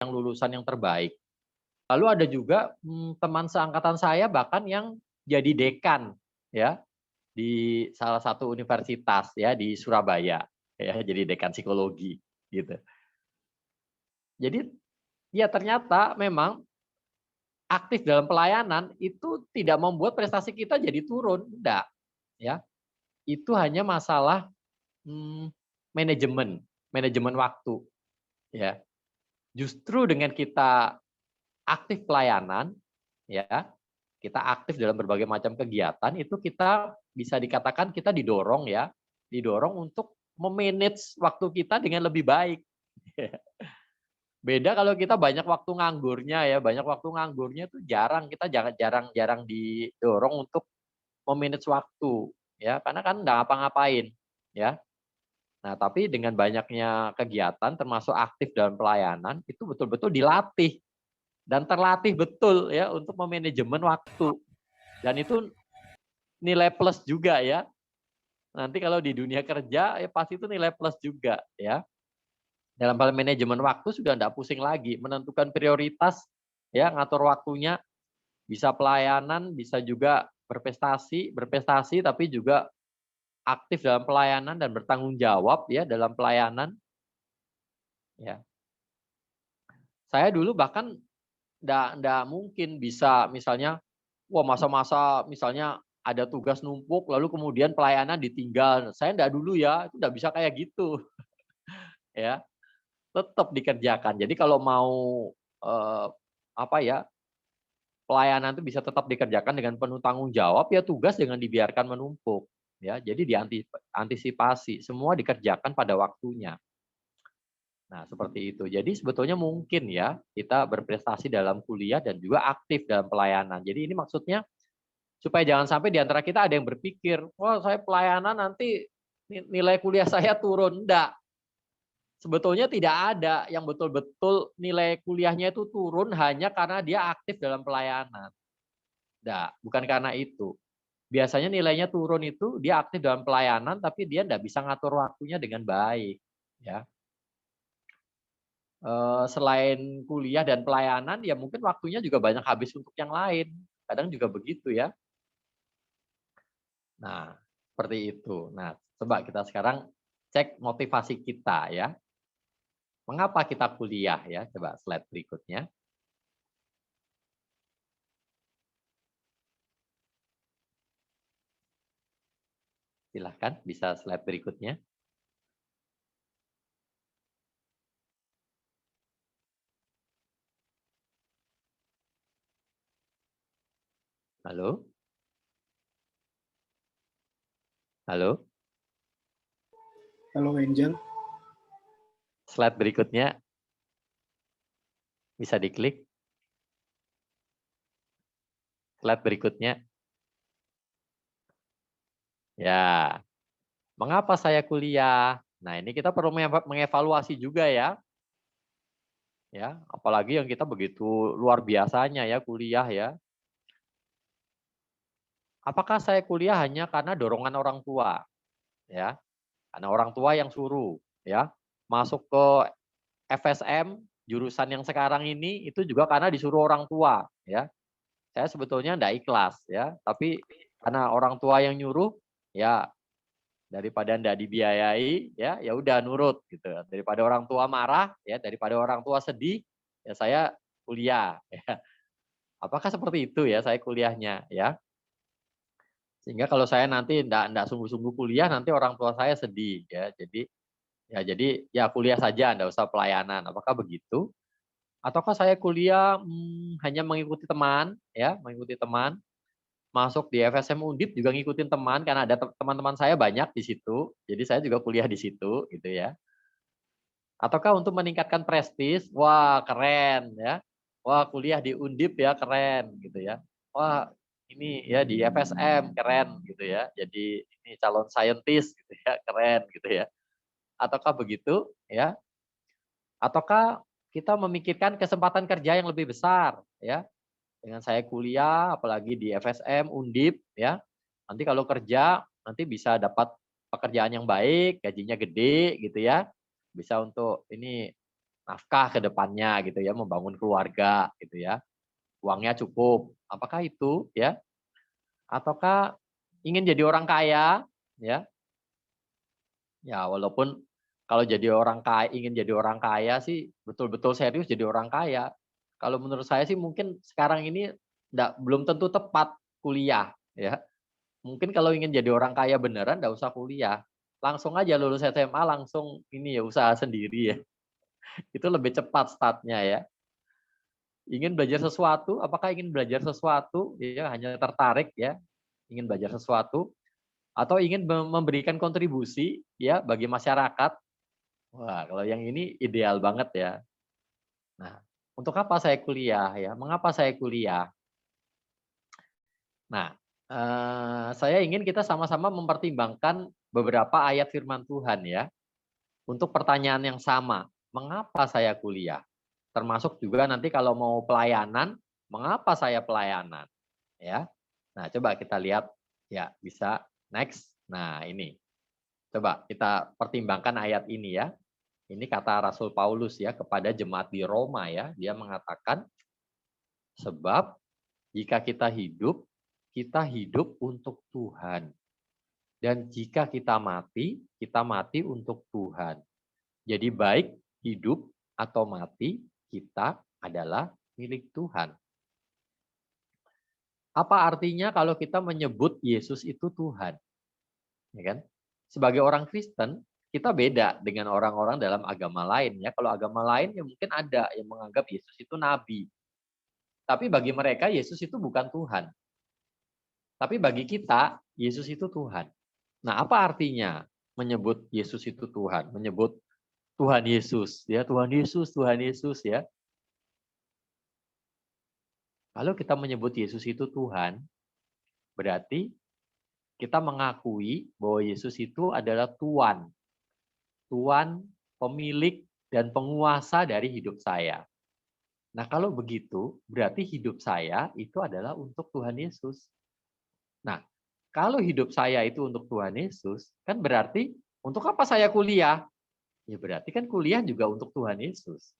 yang lulusan yang terbaik. Lalu ada juga, teman seangkatan saya bahkan yang jadi dekan ya, di salah satu universitas ya di Surabaya ya, jadi dekan psikologi gitu. Jadi ya ternyata memang aktif dalam pelayanan itu tidak membuat prestasi kita jadi turun, enggak ya. Itu hanya masalah, mmm, manajemen manajemen waktu ya. Justru dengan kita aktif pelayanan ya, kita aktif dalam berbagai macam kegiatan, itu kita bisa dikatakan kita didorong ya, didorong untuk me-manage waktu kita dengan lebih baik. Beda kalau kita banyak waktu nganggurnya ya, banyak waktu nganggurnya itu jarang, kita jarang didorong untuk me-manage waktu, ya, karena kan nggak ngapa-ngapain, ya. Nah, tapi dengan banyaknya kegiatan termasuk aktif dalam pelayanan, itu betul-betul dilatih dan terlatih betul ya untuk memanajemen waktu. Dan itu nilai plus juga ya. Nanti kalau di dunia kerja ya pasti itu nilai plus juga ya. Dalam hal manajemen waktu sudah enggak pusing lagi, menentukan prioritas ya, ngatur waktunya, bisa pelayanan, bisa juga berprestasi berprestasi tapi juga aktif dalam pelayanan dan bertanggung jawab ya dalam pelayanan, ya. Saya dulu bahkan ndak mungkin bisa misalnya, wah masa-masa misalnya ada tugas numpuk lalu kemudian pelayanan ditinggal. Saya ndak dulu ya, itu ndak bisa kayak gitu, ya. Tetap dikerjakan. Jadi kalau mau, apa ya, pelayanan itu bisa tetap dikerjakan dengan penuh tanggung jawab, ya tugas jangan dibiarkan menumpuk, ya. Jadi antisipasi, semua dikerjakan pada waktunya. Nah, seperti itu. Jadi sebetulnya mungkin ya, kita berprestasi dalam kuliah dan juga aktif dalam pelayanan. Jadi ini maksudnya supaya jangan sampai di antara kita ada yang berpikir, "Wah, saya pelayanan nanti nilai kuliah saya turun." Enggak, sebetulnya tidak ada yang betul-betul nilai kuliahnya itu turun hanya karena dia aktif dalam pelayanan. Enggak, bukan karena itu. Biasanya nilainya turun itu dia aktif dalam pelayanan, tapi dia enggak bisa ngatur waktunya dengan baik, ya. Selain kuliah dan pelayanan, ya mungkin waktunya juga banyak habis untuk yang lain, kadang juga begitu ya. Nah, seperti itu. Nah, coba kita sekarang cek motivasi kita ya. Mengapa kita kuliah ya? Coba slide berikutnya. Silahkan bisa slide berikutnya. Halo? Halo? Halo Angel. Slide berikutnya bisa diklik. Slide berikutnya. Ya, mengapa saya kuliah? Nah, ini kita perlu mengevaluasi juga ya. Ya, apalagi yang kita begitu luar biasanya ya kuliah ya. Apakah saya kuliah hanya karena dorongan orang tua? Ya, karena orang tua yang suruh ya. Masuk ke FSM jurusan yang sekarang ini itu juga karena disuruh orang tua ya. Saya sebetulnya enggak ikhlas ya, tapi karena orang tua yang nyuruh, ya daripada enggak dibiayai ya, ya udah nurut gitu. Daripada orang tua marah ya, daripada orang tua sedih, ya saya kuliah ya. Apakah seperti itu ya saya kuliahnya ya. Sehingga kalau saya nanti enggak sungguh-sungguh kuliah, nanti orang tua saya sedih ya. Jadi ya kuliah saja, enggak usah pelayanan. Apakah begitu? Ataukah saya kuliah, hanya mengikuti teman ya, mengikuti teman, masuk di FSM Undip juga ngikutin teman karena ada teman-teman saya banyak di situ, jadi saya juga kuliah di situ gitu ya. Ataukah untuk meningkatkan prestis, wah keren ya, wah kuliah di Undip ya keren gitu ya. Wah ini ya di FSM keren gitu ya, jadi ini calon saintis gitu ya, keren gitu ya. Ataukah begitu ya? Ataukah kita memikirkan kesempatan kerja yang lebih besar ya, dengan saya kuliah apalagi di FSM, Undip ya, nanti kalau kerja nanti bisa dapat pekerjaan yang baik, gajinya gede gitu ya, bisa untuk ini nafkah ke depannya gitu ya, membangun keluarga gitu ya. Uangnya cukup. Apakah itu ya? Ataukah ingin jadi orang kaya ya? Ya walaupun kalau jadi orang kaya, ingin jadi orang kaya sih betul-betul serius jadi orang kaya. Kalau menurut saya sih mungkin sekarang ini belum tentu tepat kuliah ya. Mungkin kalau ingin jadi orang kaya beneran nggak usah kuliah. Langsung aja lulus SMA langsung ini ya usaha sendiri ya. Itu lebih cepat startnya ya. Ingin belajar sesuatu, apakah ingin belajar sesuatu ya hanya tertarik ya, ingin belajar sesuatu atau ingin memberikan kontribusi ya bagi masyarakat. Wah, kalau yang ini ideal banget ya. Nah, untuk apa saya kuliah ya? Mengapa saya kuliah? Nah, saya ingin kita sama-sama mempertimbangkan beberapa ayat firman Tuhan ya, untuk pertanyaan yang sama, mengapa saya kuliah? Termasuk juga nanti kalau mau pelayanan, mengapa saya pelayanan? Ya. Nah, coba kita lihat ya, bisa next. Nah, ini. Coba kita pertimbangkan ayat ini ya. Ini kata Rasul Paulus ya kepada jemaat di Roma ya. Dia mengatakan, sebab jika kita hidup untuk Tuhan. Dan jika kita mati untuk Tuhan. Jadi baik hidup atau mati, kita adalah milik Tuhan. Apa artinya kalau kita menyebut Yesus itu Tuhan? Ya kan? Sebagai orang Kristen, kita beda dengan orang-orang dalam agama lain ya. Kalau agama lain ya mungkin ada yang menganggap Yesus itu nabi. Tapi bagi mereka Yesus itu bukan Tuhan. Tapi bagi kita Yesus itu Tuhan. Nah, apa artinya menyebut Yesus itu Tuhan? Menyebut Tuhan Yesus ya, Tuhan Yesus, Tuhan Yesus ya. Kalau kita menyebut Yesus itu Tuhan, berarti kita mengakui bahwa Yesus itu adalah Tuhan. Tuhan, pemilik, dan penguasa dari hidup saya. Nah, kalau begitu, berarti hidup saya itu adalah untuk Tuhan Yesus. Nah, kalau hidup saya itu untuk Tuhan Yesus, kan berarti untuk apa saya kuliah? Ya berarti kan kuliah juga untuk Tuhan Yesus.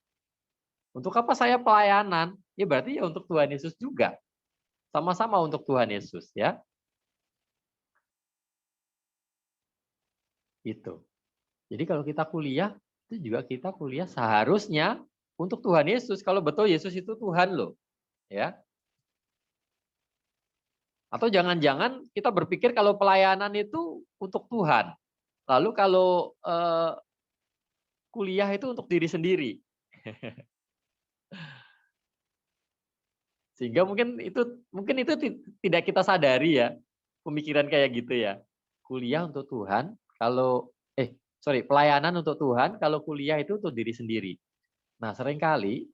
Untuk apa saya pelayanan? Ya berarti ya untuk Tuhan Yesus juga. Sama-sama untuk Tuhan Yesus ya. Itu. Jadi kalau kita kuliah, itu juga kita kuliah seharusnya untuk Tuhan Yesus. Kalau betul Yesus itu Tuhan loh. Ya. Atau jangan-jangan kita berpikir kalau pelayanan itu untuk Tuhan. Lalu kalau kuliah itu untuk diri sendiri. Sehingga mungkin itu tidak kita sadari ya. Pemikiran kayak gitu ya. Kuliah untuk Tuhan, pelayanan untuk Tuhan, kalau kuliah itu untuk diri sendiri. Nah, seringkali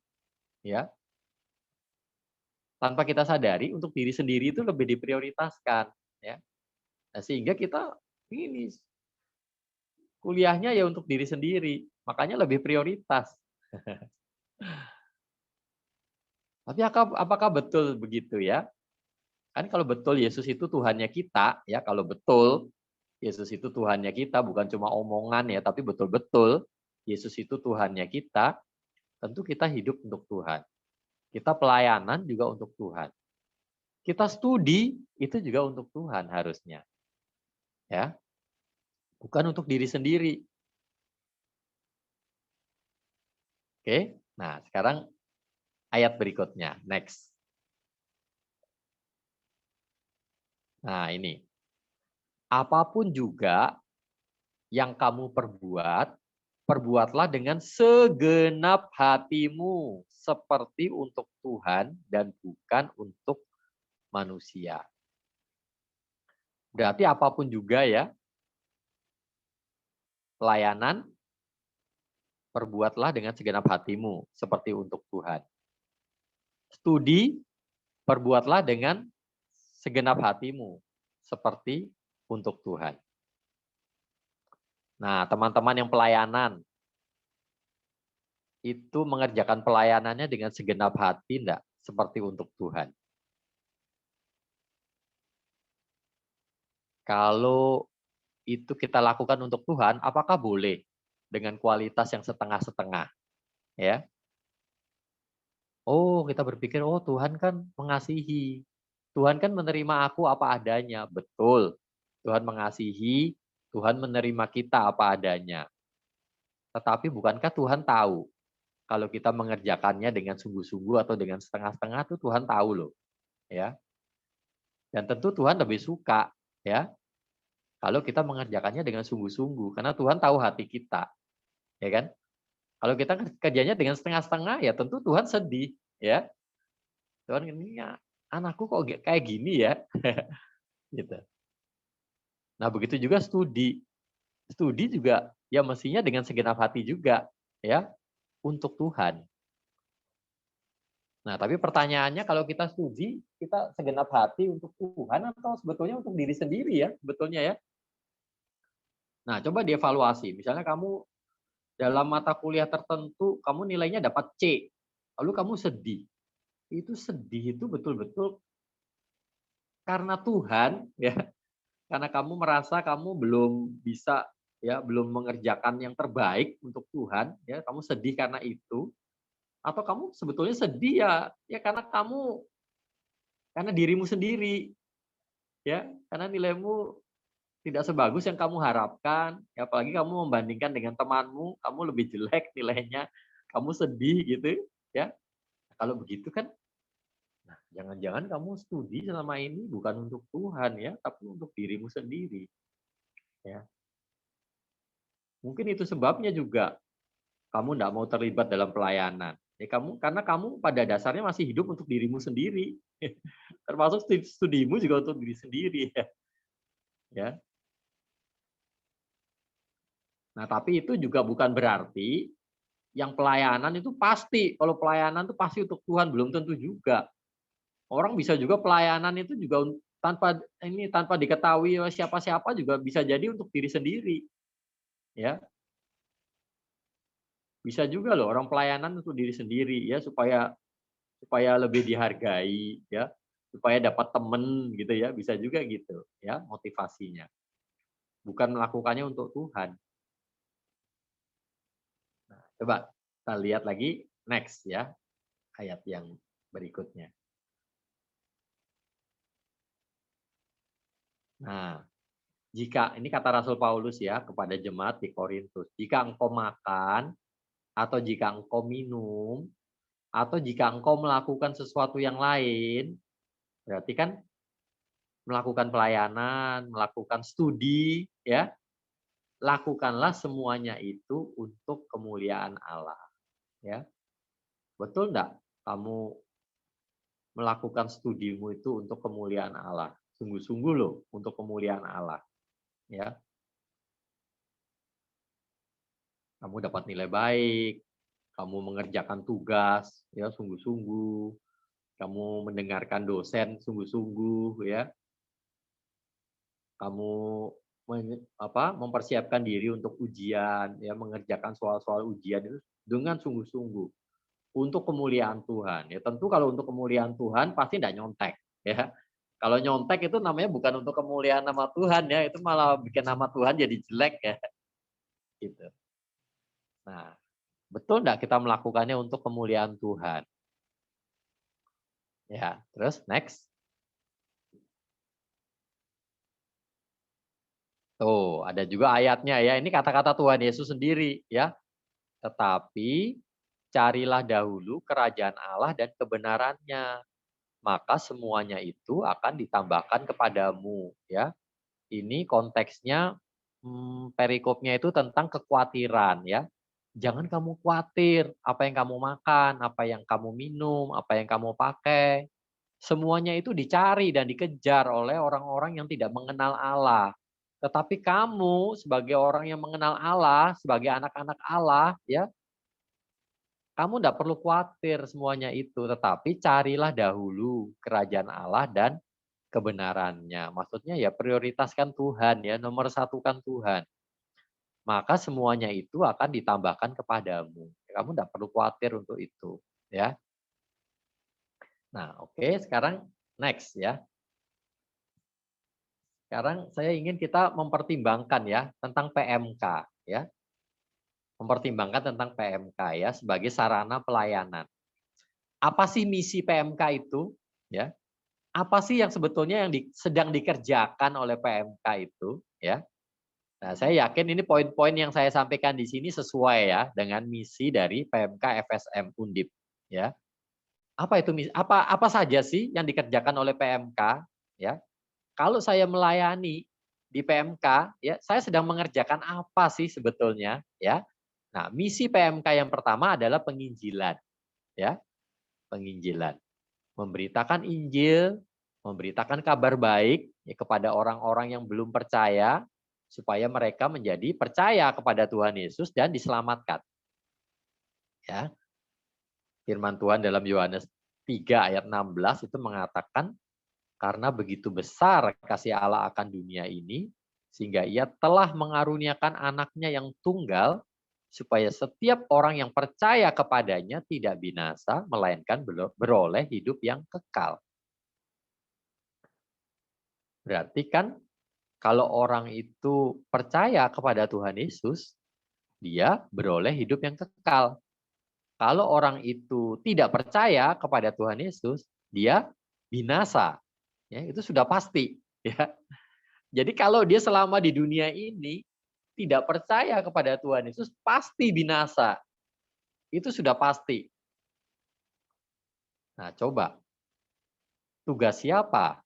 ya, tanpa kita sadari untuk diri sendiri itu lebih diprioritaskan ya. Nah, sehingga kita ini kuliahnya ya untuk diri sendiri, makanya lebih prioritas. Tapi apakah betul begitu ya? Kan kalau betul Yesus itu Tuhannya kita, ya kalau betul Yesus itu Tuhannya kita, bukan cuma omongan ya, tapi betul-betul Yesus itu Tuhannya kita, tentu kita hidup untuk Tuhan. Kita pelayanan juga untuk Tuhan. Kita studi itu juga untuk Tuhan harusnya. Ya. Bukan untuk diri sendiri. Oke. Nah, sekarang ayat berikutnya, next. Nah, ini. Apapun juga yang kamu perbuat, perbuatlah dengan segenap hatimu, seperti untuk Tuhan dan bukan untuk manusia. Berarti apapun juga ya, pelayanan, perbuatlah dengan segenap hatimu, seperti untuk Tuhan. Studi, perbuatlah dengan segenap hatimu, seperti untuk Tuhan. Nah, teman-teman yang pelayanan, itu mengerjakan pelayanannya dengan segenap hati enggak? Seperti untuk Tuhan. Kalau itu kita lakukan untuk Tuhan, apakah boleh dengan kualitas yang setengah-setengah? ya. Oh, kita berpikir, oh Tuhan kan mengasihi. Tuhan kan menerima aku apa adanya. Betul. Tuhan mengasihi, Tuhan menerima kita apa adanya. Tetapi bukankah Tuhan tahu kalau kita mengerjakannya dengan sungguh-sungguh atau dengan setengah-setengah tuh Tuhan tahu loh, ya. Dan tentu Tuhan lebih suka, ya, kalau kita mengerjakannya dengan sungguh-sungguh karena Tuhan tahu hati kita, ya kan? Kalau kita kerjanya dengan setengah-setengah ya tentu Tuhan sedih, ya. Tuhan ini ya, anakku kok kayak gini ya, gitu. Nah, begitu juga studi. Studi juga ya mestinya dengan segenap hati juga, ya, untuk Tuhan. Nah, tapi pertanyaannya kalau kita studi, kita segenap hati untuk Tuhan atau sebetulnya untuk diri sendiri ya, sebetulnya ya. Nah, coba dievaluasi. Misalnya kamu dalam mata kuliah tertentu, kamu nilainya dapat C, lalu kamu sedih. Itu sedih itu betul-betul karena Tuhan, ya, karena kamu merasa kamu belum bisa, ya, belum mengerjakan yang terbaik untuk Tuhan, ya, kamu sedih karena itu, atau kamu sebetulnya sedih ya, ya karena dirimu sendiri, ya, karena nilaimu tidak sebagus yang kamu harapkan, ya apalagi kamu membandingkan dengan temanmu, kamu lebih jelek nilainya, kamu sedih gitu, ya. Kalau begitu kan, nah jangan-jangan kamu studi selama ini bukan untuk Tuhan ya, tapi untuk dirimu sendiri, ya. Mungkin itu sebabnya juga kamu nggak mau terlibat dalam pelayanan. Ya karena kamu pada dasarnya masih hidup untuk dirimu sendiri. Termasuk studimu juga untuk diri sendiri ya. Ya. Nah, tapi itu juga bukan berarti yang pelayanan itu pasti, kalau pelayanan itu pasti untuk Tuhan, belum tentu juga. Orang bisa juga pelayanan itu juga tanpa diketahui oleh siapa-siapa juga bisa jadi untuk diri sendiri, ya. Bisa juga loh orang pelayanan untuk diri sendiri ya supaya supaya lebih dihargai ya, supaya dapat temen gitu ya, bisa juga gitu ya motivasinya. Bukan melakukannya untuk Tuhan. Nah, coba kita lihat lagi next ya, ayat yang berikutnya. Nah, jika ini kata Rasul Paulus ya kepada jemaat di Korintus, jika engkau makan atau jika engkau minum atau jika engkau melakukan sesuatu yang lain, berarti kan melakukan pelayanan, melakukan studi ya, lakukanlah semuanya itu untuk kemuliaan Allah, ya. Betul enggak kamu melakukan studimu itu untuk kemuliaan Allah? Sungguh-sungguh loh untuk kemuliaan Allah, ya. Kamu dapat nilai baik, kamu mengerjakan tugas ya sungguh-sungguh, kamu mendengarkan dosen sungguh-sungguh ya, kamu mempersiapkan diri untuk ujian ya, mengerjakan soal-soal ujian itu dengan sungguh-sungguh. Untuk kemuliaan Tuhan, ya tentu kalau untuk kemuliaan Tuhan pasti tidak nyontek, ya. Kalau nyontek itu namanya bukan untuk kemuliaan nama Tuhan ya, itu malah bikin nama Tuhan jadi jelek ya, gitu. Nah, betul enggak kita melakukannya untuk kemuliaan Tuhan? Ya, terus next. Tuh, ada juga ayatnya ya, ini kata-kata Tuhan Yesus sendiri ya. Tetapi carilah dahulu kerajaan Allah dan kebenarannya, maka semuanya itu akan ditambahkan kepadamu ya. Ini konteksnya, perikopnya itu tentang kekhawatiran ya. Jangan kamu khawatir apa yang kamu makan, apa yang kamu minum, apa yang kamu pakai. Semuanya itu dicari dan dikejar oleh orang-orang yang tidak mengenal Allah. Tetapi kamu sebagai orang yang mengenal Allah, sebagai anak-anak Allah ya, kamu tidak perlu khawatir semuanya itu, tetapi carilah dahulu kerajaan Allah dan kebenarannya. Maksudnya ya prioritaskan Tuhan ya, nomor satukan Tuhan. Maka semuanya itu akan ditambahkan kepadamu. Kamu tidak perlu khawatir untuk itu, ya. Nah, oke, sekarang next ya. Sekarang saya ingin kita mempertimbangkan ya tentang PMK ya. mempertimbangkan tentang PMK ya sebagai sarana pelayanan. Apa sih misi PMK itu? Ya, apa sih yang sebetulnya yang sedang dikerjakan oleh PMK itu? Ya, nah saya yakin ini poin-poin yang saya sampaikan di sini sesuai ya dengan misi dari PMK FSM Undip. Ya, apa itu apa saja sih yang dikerjakan oleh PMK? Ya, kalau saya melayani di PMK, ya saya sedang mengerjakan apa sih sebetulnya? Ya, nah misi PMK yang pertama adalah penginjilan. Ya, penginjilan. Memberitakan Injil, memberitakan kabar baik ya, kepada orang-orang yang belum percaya, supaya mereka menjadi percaya kepada Tuhan Yesus dan diselamatkan. Ya, firman Tuhan dalam Yohanes 3 ayat 16 itu mengatakan, karena begitu besar kasih Allah akan dunia ini, sehingga ia telah mengaruniakan anaknya yang tunggal, supaya setiap orang yang percaya kepadanya tidak binasa, melainkan beroleh hidup yang kekal. Berarti kan kalau orang itu percaya kepada Tuhan Yesus, dia beroleh hidup yang kekal. Kalau orang itu tidak percaya kepada Tuhan Yesus, dia binasa. Ya, itu sudah pasti. Ya. Jadi kalau dia selama di dunia ini tidak percaya kepada Tuhan Yesus, pasti binasa. Itu sudah pasti. Nah, coba tugas siapa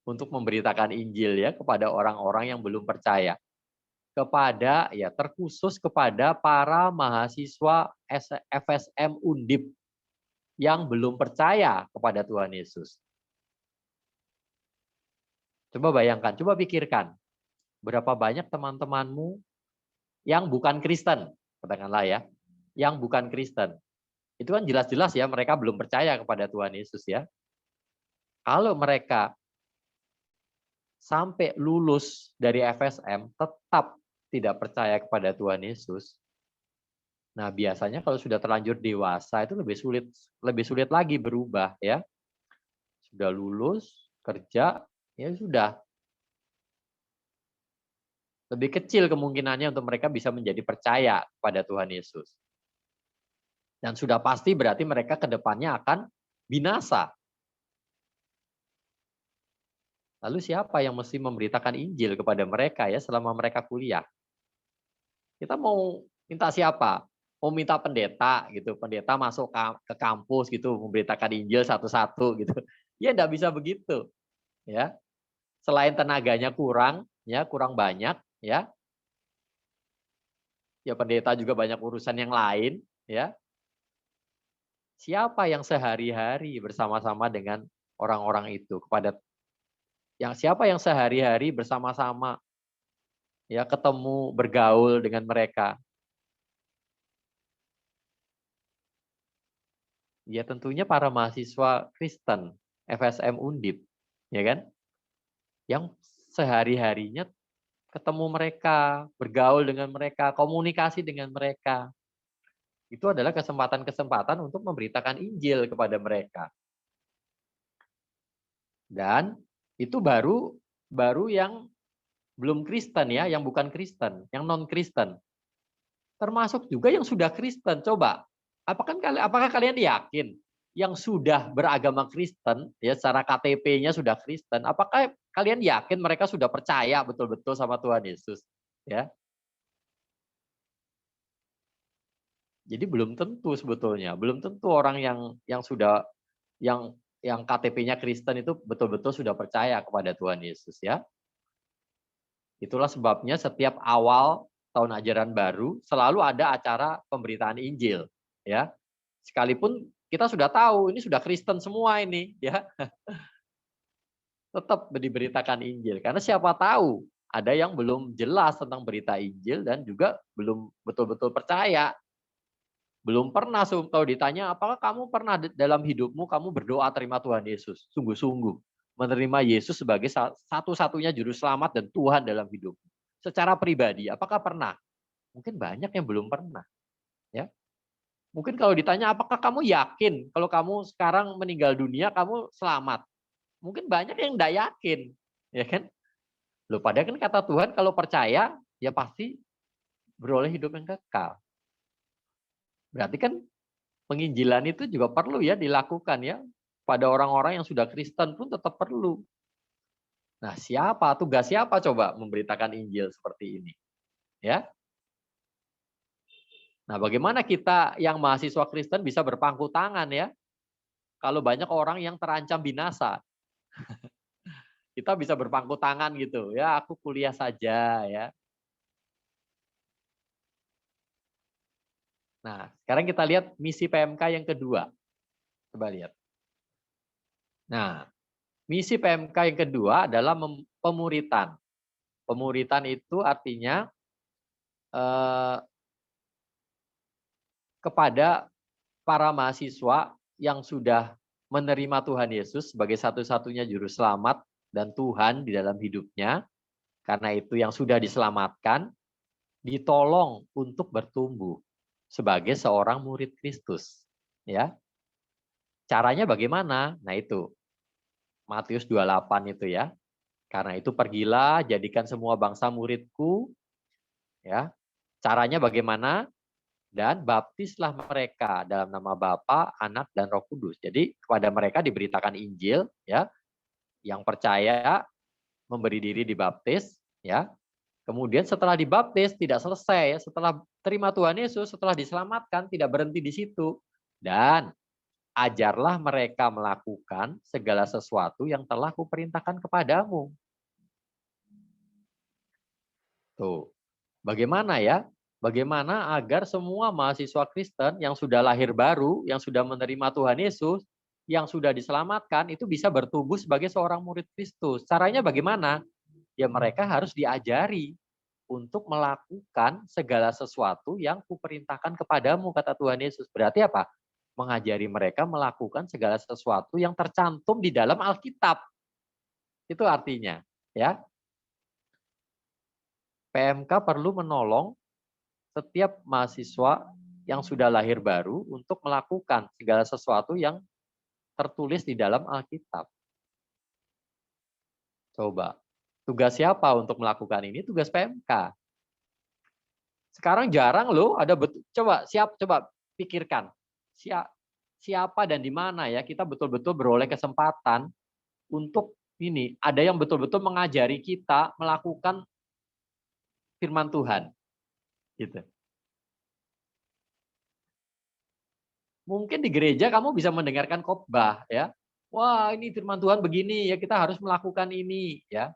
untuk memberitakan Injil ya kepada orang-orang yang belum percaya? Kepada ya terkhusus kepada para mahasiswa FSM Undip yang belum percaya kepada Tuhan Yesus. Coba bayangkan, coba pikirkan, berapa banyak teman-temanmu yang bukan Kristen, katakanlah ya, yang bukan Kristen. Itu kan jelas-jelas ya mereka belum percaya kepada Tuhan Yesus ya. Kalau mereka sampai lulus dari FSM tetap tidak percaya kepada Tuhan Yesus, nah, biasanya kalau sudah terlanjur dewasa itu lebih sulit lagi berubah ya. Sudah lulus, kerja, ya sudah. Lebih kecil kemungkinannya untuk mereka bisa menjadi percaya pada Tuhan Yesus. Dan sudah pasti berarti mereka ke depannya akan binasa. Lalu siapa yang mesti memberitakan Injil kepada mereka ya selama mereka kuliah? Kita mau minta siapa? Mau minta pendeta gitu, pendeta masuk ke kampus gitu, memberitakan Injil satu-satu gitu. Ya enggak bisa begitu, ya. Selain tenaganya kurang, ya kurang banyak, ya. Ya pendeta juga banyak urusan yang lain, ya. Siapa yang sehari-hari bersama-sama dengan orang-orang itu siapa yang sehari-hari bersama-sama ya ketemu bergaul dengan mereka? Ya tentunya para mahasiswa Kristen FSM Undip, ya kan? Yang sehari-harinya ketemu mereka, bergaul dengan mereka, komunikasi dengan mereka. Itu adalah kesempatan-kesempatan untuk memberitakan Injil kepada mereka. Dan itu baru yang belum Kristen ya, yang bukan Kristen, yang non Kristen. Termasuk juga yang sudah Kristen. Coba, apakah kalian yakin yang sudah beragama Kristen ya secara KTP-nya sudah Kristen, apakah kalian yakin mereka sudah percaya betul-betul sama Tuhan Yesus? Ya. Jadi belum tentu sebetulnya, belum tentu orang yang sudah yang KTP-nya Kristen itu betul-betul sudah percaya kepada Tuhan Yesus ya. Itulah sebabnya setiap awal tahun ajaran baru selalu ada acara pemberitaan Injil ya. Sekalipun kita sudah tahu ini sudah Kristen semua ini ya, tetap diberitakan Injil karena siapa tahu ada yang belum jelas tentang berita Injil dan juga belum betul-betul percaya. Belum pernah kalau ditanya, apakah kamu pernah dalam hidupmu kamu berdoa terima Tuhan Yesus? Sungguh-sungguh menerima Yesus sebagai satu-satunya juru selamat dan Tuhan dalam hidup. Secara pribadi, apakah pernah? Mungkin banyak yang belum pernah. Ya, mungkin kalau ditanya, apakah kamu yakin kalau kamu sekarang meninggal dunia kamu selamat? Mungkin banyak yang tidak yakin, ya kan? Loh, padahal kan kata Tuhan kalau percaya ya pasti beroleh hidup yang kekal. Berarti kan penginjilan itu juga perlu ya dilakukan ya. Pada orang-orang yang sudah Kristen pun tetap perlu. Nah, tugas siapa coba memberitakan Injil seperti ini? Ya. Nah, bagaimana kita yang mahasiswa Kristen bisa berpangku tangan ya? Kalau banyak orang yang terancam binasa, kita bisa berpangku tangan gitu. Ya, aku kuliah saja ya. Nah, sekarang kita lihat misi PMK yang kedua. Coba lihat. Nah, misi PMK yang kedua adalah pemuritan. Pemuritan itu artinya eh, kepada para mahasiswa yang sudah menerima Tuhan Yesus sebagai satu-satunya juru selamat dan Tuhan di dalam hidupnya. Karena itu yang sudah diselamatkan, ditolong untuk bertumbuh sebagai seorang murid Kristus. Ya, caranya bagaimana? Nah itu, Matius 28 itu ya. Karena itu pergilah, jadikan semua bangsa muridku. Ya, caranya bagaimana? Dan baptislah mereka dalam nama Bapa, Anak, dan Roh Kudus. Jadi kepada mereka diberitakan Injil, ya, yang percaya memberi diri dibaptis, ya. Kemudian setelah dibaptis tidak selesai, ya, setelah terima Tuhan Yesus, setelah diselamatkan tidak berhenti di situ, dan ajarlah mereka melakukan segala sesuatu yang telah kuperintahkan kepadamu. Tuh, bagaimana ya? Bagaimana agar semua mahasiswa Kristen yang sudah lahir baru, yang sudah menerima Tuhan Yesus, yang sudah diselamatkan, itu bisa bertumbuh sebagai seorang murid Kristus. Caranya bagaimana? Ya mereka harus diajari untuk melakukan segala sesuatu yang kuperintahkan kepadamu, kata Tuhan Yesus. Berarti apa? Mengajari mereka melakukan segala sesuatu yang tercantum di dalam Alkitab. Itu artinya. Ya, PMK perlu menolong setiap mahasiswa yang sudah lahir baru untuk melakukan segala sesuatu yang tertulis di dalam Alkitab. Coba, tugas siapa untuk melakukan ini? Tugas PMK. Sekarang jarang loh ada coba pikirkan. Siapa dan di mana ya kita betul-betul beroleh kesempatan untuk ini, ada yang betul-betul mengajari kita melakukan firman Tuhan gitu. Mungkin di gereja kamu bisa mendengarkan khotbah ya. Wah, ini firman Tuhan begini ya, kita harus melakukan ini ya.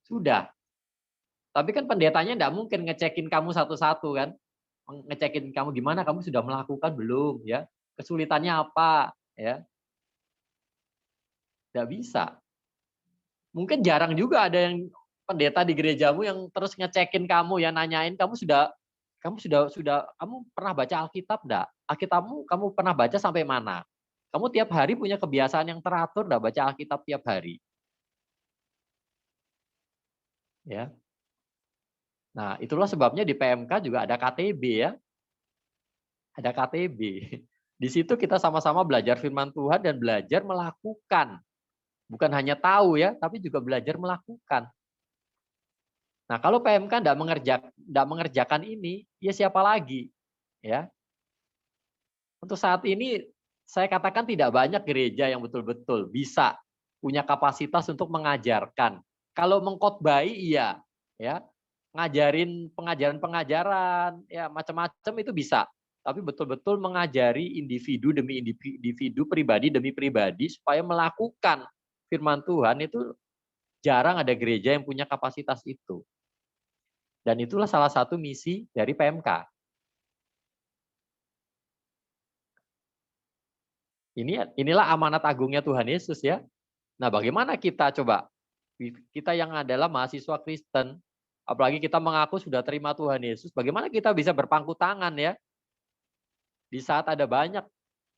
Sudah. Tapi kan pendetanya enggak mungkin ngecekin kamu satu-satu kan. Ngecekin kamu gimana, kamu sudah melakukan belum ya. Kesulitannya apa ya. Enggak bisa. Mungkin jarang juga ada yang pendeta di gerejamu yang terus ngecekin kamu ya, nanyain kamu pernah baca Alkitab enggak? Alkitabmu kamu pernah baca sampai mana? Kamu tiap hari punya kebiasaan yang teratur enggak baca Alkitab tiap hari? Ya. Nah, itulah sebabnya di PMK juga ada KTB ya. Ada KTB. Di situ kita sama-sama belajar firman Tuhan dan belajar melakukan. Bukan hanya tahu ya, tapi juga belajar melakukan. Nah, kalau PMK enggak mengerjakan ini, ya siapa lagi? Ya. Untuk saat ini saya katakan tidak banyak gereja yang betul-betul bisa punya kapasitas untuk mengajarkan. Kalau mengkhotbahi iya, ya. Ngajarin pengajaran-pengajaran, ya macam-macam itu bisa. Tapi betul-betul mengajari individu demi individu, pribadi demi pribadi supaya melakukan firman Tuhan itu jarang ada gereja yang punya kapasitas itu. Dan itulah salah satu misi dari PMK. Inilah amanat agungnya Tuhan Yesus ya. Nah, bagaimana kita coba? Kita yang adalah mahasiswa Kristen, apalagi kita mengaku sudah terima Tuhan Yesus, bagaimana kita bisa berpangku tangan ya? Di saat ada banyak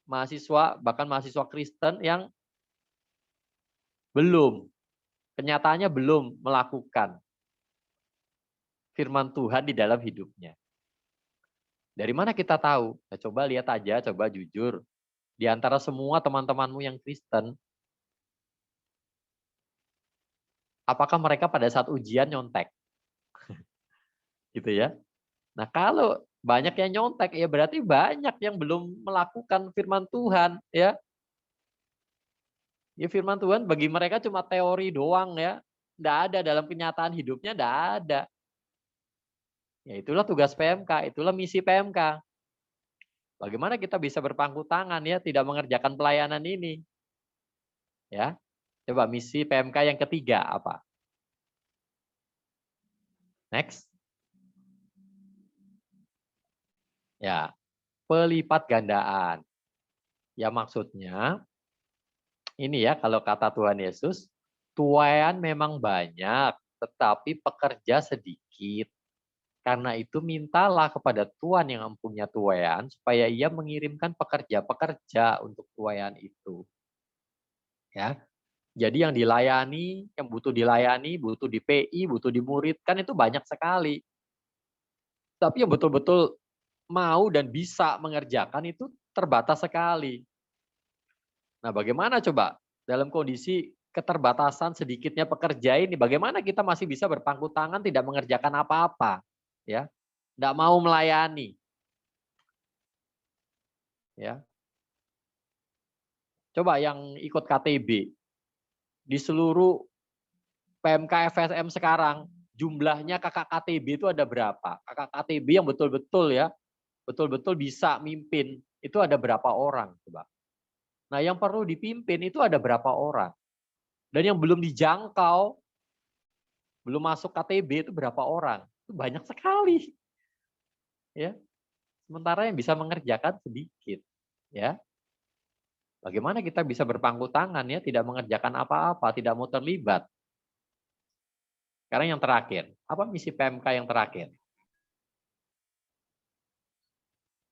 mahasiswa, bahkan mahasiswa Kristen yang kenyataannya belum melakukan firman Tuhan di dalam hidupnya. Dari mana kita tahu? Nah, coba lihat aja, coba jujur. Di antara semua teman-temanmu yang Kristen, apakah mereka pada saat ujian nyontek? Gitu ya. Nah, kalau Banyak yang nyontek, ya berarti banyak yang belum melakukan firman Tuhan, ya. Ya firman Tuhan bagi mereka cuma teori doang ya. Nggak ada dalam kenyataan hidupnya, nggak ada. Ya itulah tugas PMK, itulah misi PMK. Bagaimana kita bisa berpangku tangan ya, tidak mengerjakan pelayanan ini. Ya, coba misi PMK yang ketiga apa? Next. Ya, pelipat gandaan. Ya maksudnya, ini ya kalau kata Tuhan Yesus, tuaian memang banyak, tetapi pekerja sedikit. Karena itu mintalah kepada Tuhan yang mempunyai tuaian supaya ia mengirimkan pekerja-pekerja untuk tuaian itu. Ya. Jadi yang dilayani, yang butuh dilayani, butuh di PI, butuh dimuridkan itu banyak sekali. Tapi yang betul-betul mau dan bisa mengerjakan itu terbatas sekali. Nah, bagaimana coba dalam kondisi keterbatasan sedikitnya pekerja ini, bagaimana kita masih bisa berpangku tangan tidak mengerjakan apa-apa, ya, tidak mau melayani, ya. Coba yang ikut KTB di seluruh PMK FSM sekarang, jumlahnya kakak KTB itu ada berapa? Kakak KTB yang betul-betul ya, betul-betul bisa mimpin, itu ada berapa orang coba? Nah, yang perlu dipimpin itu ada berapa orang? Dan yang belum dijangkau, belum masuk KTB itu berapa orang? Itu banyak sekali. Ya. Sementara yang bisa mengerjakan sedikit. Ya. Bagaimana kita bisa berpangku tangan ya, tidak mengerjakan apa-apa, tidak mau terlibat. Sekarang yang terakhir, apa misi PMK yang terakhir?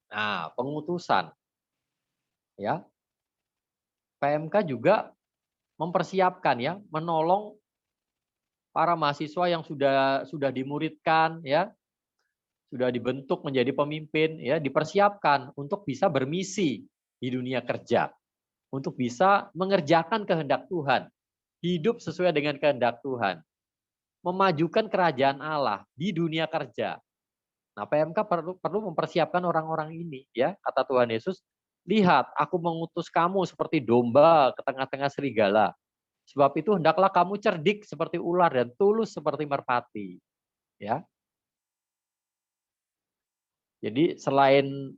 Nah, pengutusan. Ya. PMK juga mempersiapkan ya, menolong para mahasiswa yang sudah dimuridkan ya, sudah dibentuk menjadi pemimpin ya, dipersiapkan untuk bisa bermisi di dunia kerja, untuk bisa mengerjakan kehendak Tuhan, hidup sesuai dengan kehendak Tuhan, memajukan kerajaan Allah di dunia kerja. Nah, PMK perlu mempersiapkan orang-orang ini ya, kata Tuhan Yesus, lihat aku mengutus kamu seperti domba ke tengah-tengah serigala. Sebab itu hendaklah kamu cerdik seperti ular dan tulus seperti merpati. Ya. Jadi selain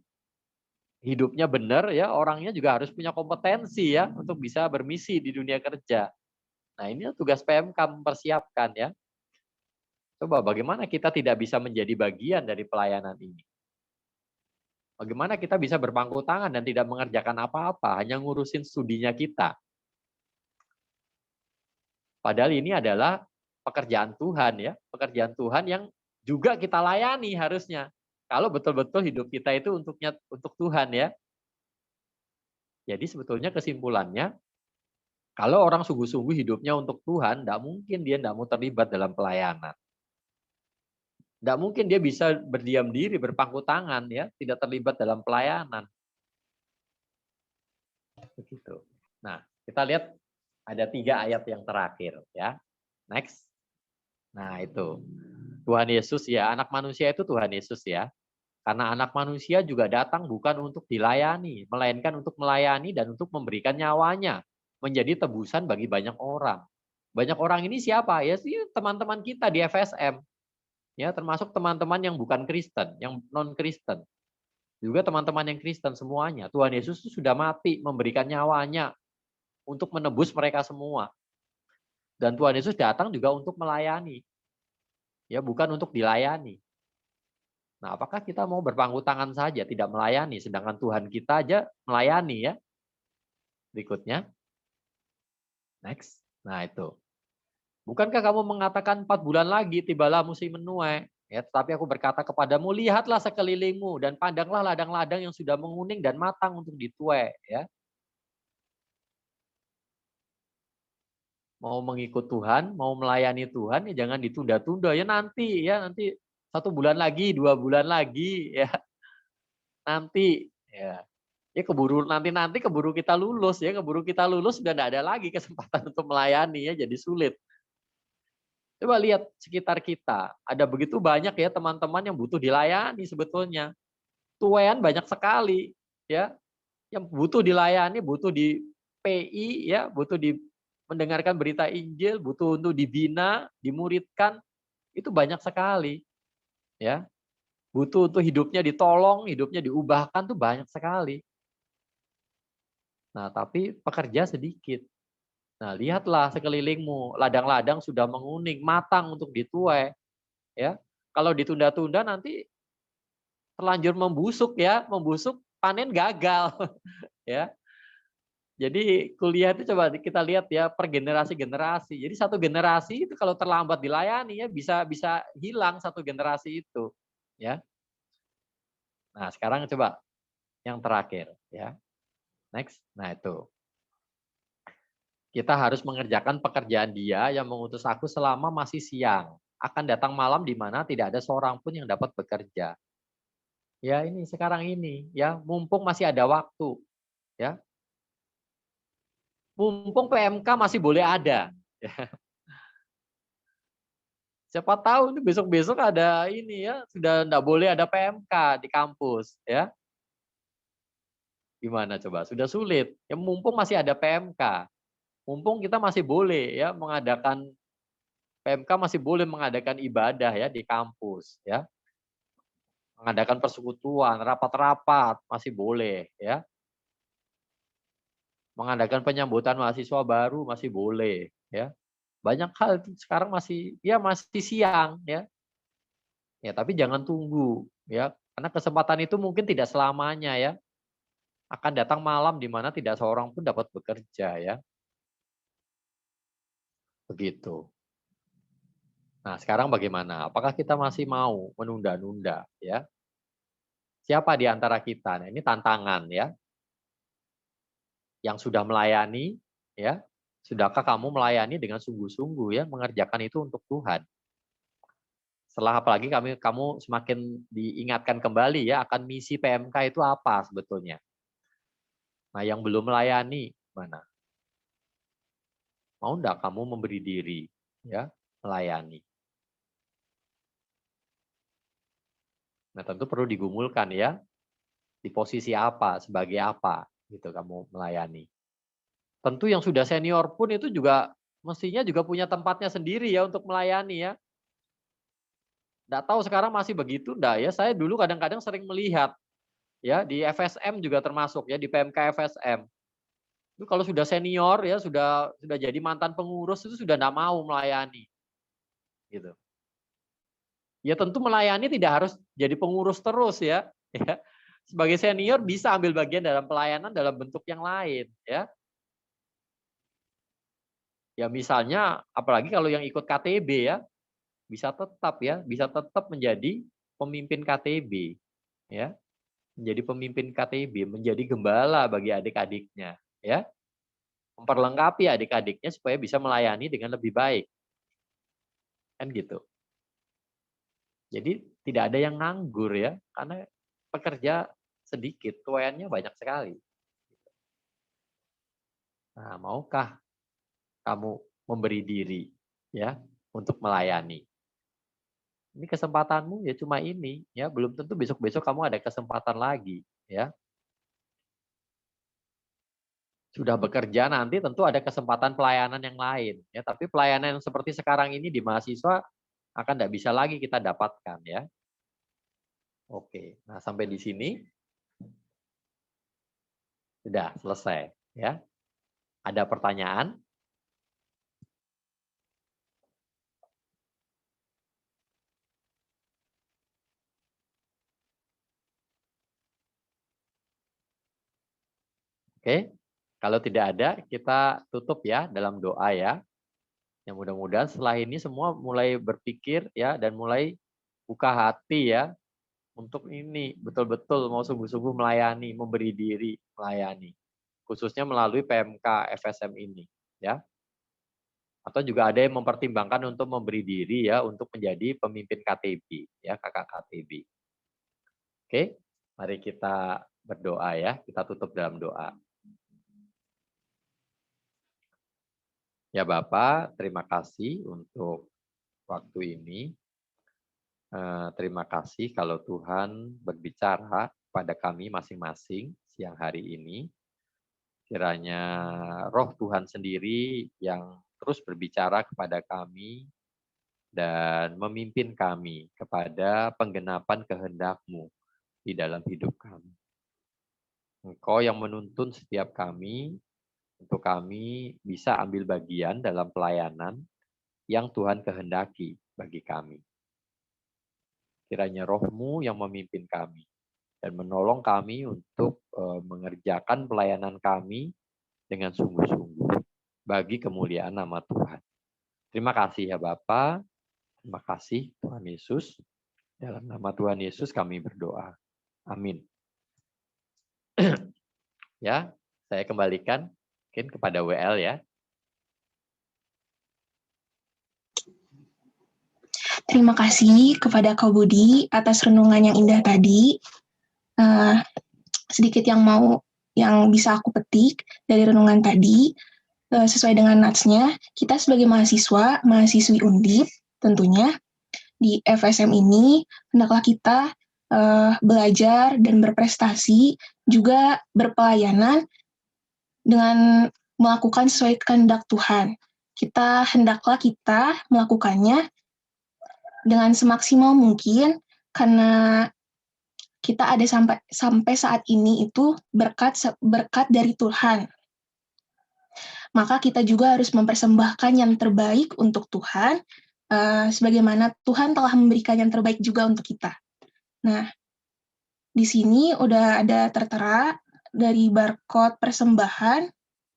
hidupnya benar ya, orangnya juga harus punya kompetensi ya untuk bisa bermisi di dunia kerja. Nah, ini tugas PMK mempersiapkan ya. Coba bagaimana kita tidak bisa menjadi bagian dari pelayanan ini? Bagaimana kita bisa berpangku tangan dan tidak mengerjakan apa-apa, hanya ngurusin studinya kita. Padahal ini adalah pekerjaan Tuhan ya, pekerjaan Tuhan yang juga kita layani harusnya. Kalau betul-betul hidup kita itu untuk Tuhan ya. Jadi sebetulnya kesimpulannya, kalau orang sungguh-sungguh hidupnya untuk Tuhan, tidak mungkin dia tidak mau terlibat dalam pelayanan. Tidak mungkin dia bisa berdiam diri, berpangku tangan ya, tidak terlibat dalam pelayanan. Begitu. Nah, kita lihat ada 3 ayat yang terakhir ya. Next. Nah, itu. Tuhan Yesus ya, anak manusia itu Tuhan Yesus ya. Karena anak manusia juga datang bukan untuk dilayani, melainkan untuk melayani dan untuk memberikan nyawanya menjadi tebusan bagi banyak orang. Banyak orang ini siapa? Ya sih teman-teman kita di FSM. Ya, termasuk teman-teman yang bukan Kristen, yang non-Kristen. Juga teman-teman yang Kristen semuanya. Tuhan Yesus sudah mati memberikan nyawanya untuk menebus mereka semua. Dan Tuhan Yesus datang juga untuk melayani. Ya, bukan untuk dilayani. Nah, apakah kita mau berpangku tangan saja, tidak melayani, sedangkan Tuhan kita aja melayani ya? Berikutnya. Next. Nah, itu. Bukankah kamu mengatakan 4 bulan lagi tibalah musim menuai? Ya, tetapi aku berkata kepadamu, lihatlah sekelilingmu dan pandanglah ladang-ladang yang sudah menguning dan matang untuk dituai. Ya. Mau mengikut Tuhan, mau melayani Tuhan, ya jangan ditunda-tunda. Ya nanti 1 bulan lagi, 2 bulan lagi, ya nanti. Ya. Ya keburu nanti keburu kita lulus ya, keburu kita lulus sudah tidak ada lagi kesempatan untuk melayani ya, jadi sulit. Coba lihat sekitar kita, ada begitu banyak ya teman-teman yang butuh dilayani sebetulnya. Tuwean banyak sekali, ya, yang butuh dilayani, butuh di PI, ya, butuh mendengarkan berita Injil, butuh untuk dibina, dimuridkan, itu banyak sekali, ya. Butuh untuk hidupnya ditolong, hidupnya diubahkan tuh banyak sekali. Nah, tapi pekerja sedikit. Nah, lihatlah sekelilingmu, ladang-ladang sudah menguning, matang untuk dituai, ya. Kalau ditunda-tunda nanti terlanjur membusuk ya, membusuk panen gagal, ya. Jadi kuliah itu coba kita lihat ya per generasi-generasi. Jadi satu generasi itu kalau terlambat dilayani ya bisa bisa hilang satu generasi itu, ya. Nah, sekarang coba yang terakhir ya. Next. Nah, itu. Kita harus mengerjakan pekerjaan Dia yang mengutus aku selama masih siang. Akan datang malam di mana tidak ada seorang pun yang dapat bekerja. Ya, ini sekarang ini ya, mumpung masih ada waktu, ya. Mumpung PMK masih boleh ada. Siapa tahu ini besok-besok ada ini ya, sudah enggak boleh ada PMK di kampus ya. Gimana coba? Sudah sulit. Ya mumpung masih ada PMK, mumpung kita masih boleh ya mengadakan PMK masih boleh mengadakan ibadah ya di kampus ya. Mengadakan persekutuan, rapat-rapat masih boleh ya. Mengadakan penyambutan mahasiswa baru masih boleh ya. Banyak hal itu sekarang masih ya masih siang ya. Ya, tapi jangan tunggu ya, karena kesempatan itu mungkin tidak selamanya ya. Akan datang malam di mana tidak seorang pun dapat bekerja ya. Begitu. Nah, sekarang bagaimana? Apakah kita masih mau menunda-nunda ya? Siapa di antara kita? Nah, ini tantangan ya. Yang sudah melayani ya. Sudahkah kamu melayani dengan sungguh-sungguh ya, mengerjakan itu untuk Tuhan? Setelah apalagi kamu semakin diingatkan kembali ya akan misi PMK itu apa sebetulnya. Nah, yang belum melayani mana? Mau enggak kamu memberi diri ya, melayani? Nah, tentu perlu digumulkan ya, di posisi apa, sebagai apa gitu kamu melayani. Tentu yang sudah senior pun itu juga mestinya juga punya tempatnya sendiri ya untuk melayani ya. Nggak tahu sekarang masih begitu enggak ya, saya dulu kadang-kadang sering melihat ya di FSM juga termasuk ya, di PMK FSM. Itu kalau sudah senior ya, sudah jadi mantan pengurus itu sudah enggak mau melayani, gitu. Ya tentu melayani tidak harus jadi pengurus terus ya, ya. Sebagai senior bisa ambil bagian dalam pelayanan dalam bentuk yang lain, ya. Ya misalnya apalagi kalau yang ikut KTB ya, bisa tetap menjadi pemimpin KTB, ya. Menjadi pemimpin KTB, menjadi gembala bagi adik-adiknya, ya. Memperlengkapi adik-adiknya supaya bisa melayani dengan lebih baik. Kan gitu. Jadi tidak ada yang nganggur ya, karena pekerja sedikit, tuaiannya banyak sekali. Nah, maukah kamu memberi diri ya untuk melayani? Ini kesempatanmu ya cuma ini ya, belum tentu besok-besok kamu ada kesempatan lagi ya. Sudah bekerja nanti tentu ada kesempatan pelayanan yang lain ya, tapi pelayanan yang seperti sekarang ini di mahasiswa akan tidak bisa lagi kita dapatkan ya. Oke, nah sampai di sini sudah selesai ya. Ada pertanyaan? Oke, kalau tidak ada kita tutup ya dalam doa ya. Yang mudah-mudahan setelah ini semua mulai berpikir ya dan mulai buka hati ya untuk ini betul-betul mau sungguh-sungguh melayani, memberi diri melayani. Khususnya melalui PMK FSM ini ya. Atau juga ada yang mempertimbangkan untuk memberi diri ya untuk menjadi pemimpin KTB ya, kakak KTB. Oke, mari kita berdoa ya. Kita tutup dalam doa. Ya Bapak, terima kasih untuk waktu ini. Terima kasih kalau Tuhan berbicara pada kami masing-masing siang hari ini. Kiranya Roh Tuhan sendiri yang terus berbicara kepada kami dan memimpin kami kepada penggenapan kehendak-Mu di dalam hidup kami. Engkau yang menuntun setiap kami untuk kami bisa ambil bagian dalam pelayanan yang Tuhan kehendaki bagi kami. Kiranya Roh-Mu yang memimpin kami dan menolong kami untuk mengerjakan pelayanan kami dengan sungguh-sungguh bagi kemuliaan nama Tuhan. Terima kasih ya Bapa. Terima kasih Tuhan Yesus. Dalam nama Tuhan Yesus kami berdoa. Amin. Ya, saya kembalikan mungkin kepada WL ya. Terima kasih kepada Kau Budi atas renungan yang indah tadi. Sedikit yang bisa aku petik dari renungan tadi, sesuai dengan natsnya, kita sebagai mahasiswi Undip, tentunya di FSM ini, hendaklah kita belajar dan berprestasi, juga berpelayanan dengan melakukan sesuai kehendak Tuhan. Hendaklah kita melakukannya dengan semaksimal mungkin, karena kita ada sampai saat ini itu berkat dari Tuhan. Maka kita juga harus mempersembahkan yang terbaik untuk Tuhan, sebagaimana Tuhan telah memberikan yang terbaik juga untuk kita. Nah, di sini udah ada tertera dari barcode persembahan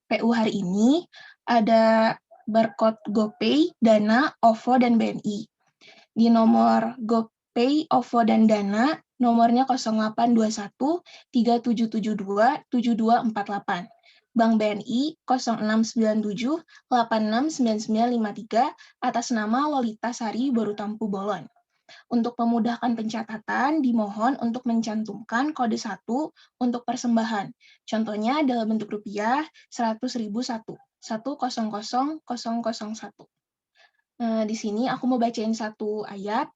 PU hari ini, ada barcode GoPay, Dana, OVO, dan BNI. Di nomor GoPay, OVO, dan Dana, nomornya 0821 3772 7248. Bank BNI 0697 869953 atas nama Lolita Sari Borutampu Bolon. Untuk memudahkan pencatatan, dimohon untuk mencantumkan kode 1 untuk persembahan. Contohnya dalam bentuk rupiah 100.000 100.000 100.001. Di sini aku mau bacain satu ayat